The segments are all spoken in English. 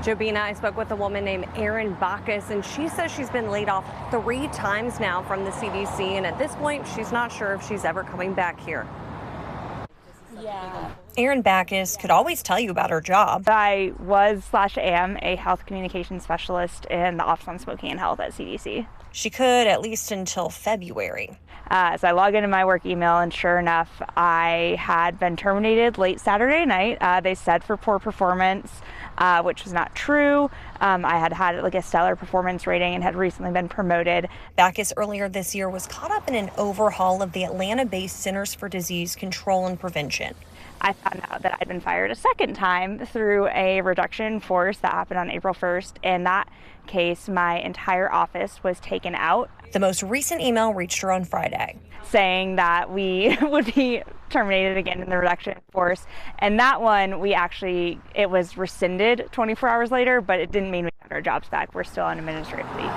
Jobina, I spoke with a woman named Erin Bacchus, and she says she's been laid off 3 times now from the CDC, and at this point, she's not sure if she's ever coming back here. Yeah. Erin Bacchus could always tell you about her job. I was/am a health communication specialist in the Office on Smoking and Health at CDC. She could, at least until February. So I log into my work email, and sure enough, I had been terminated late Saturday night. They said for poor performance, which was not true. I had like a stellar performance rating and had recently been promoted. Bacchus earlier this year was caught up in an overhaul of the Atlanta-based Centers for Disease Control and Prevention. I found out that I'd been fired a second time through a reduction in force that happened on April 1st. In that case, my entire office was taken out. The most recent email reached her on Friday, saying that we would be terminated again in the reduction in force. And that one, it was rescinded 24 hours later, but it didn't mean we got our jobs back. We're still on administrative leave.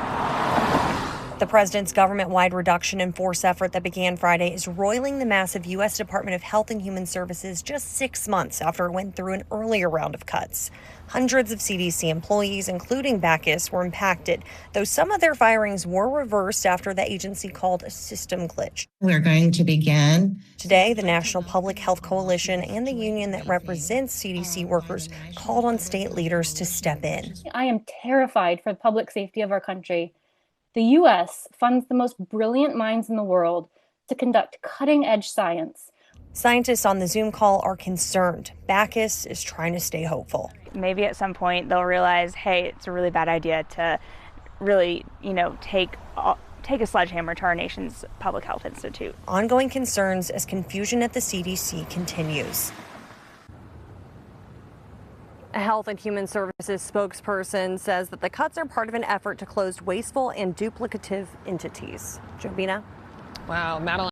The president's government-wide reduction in force effort that began Friday is roiling the massive U.S. Department of Health and Human Services just 6 months after it went through an earlier round of cuts. Hundreds of CDC employees, including Bacchus, were impacted, though some of their firings were reversed after the agency called a system glitch. We're going to begin. Today, the National Public Health Coalition and the union that represents CDC workers called on state leaders to step in. I am terrified for the public safety of our country. The U.S. funds the most brilliant minds in the world to conduct cutting-edge science. Scientists on the Zoom call are concerned. Bacchus is trying to stay hopeful. Maybe at some point they'll realize, hey, it's a really bad idea to really, take a sledgehammer to our nation's public health institute. Ongoing concerns as confusion at the CDC continues. A Health and Human Services spokesperson says that the cuts are part of an effort to close wasteful and duplicative entities. Jobina? Wow, Madeline.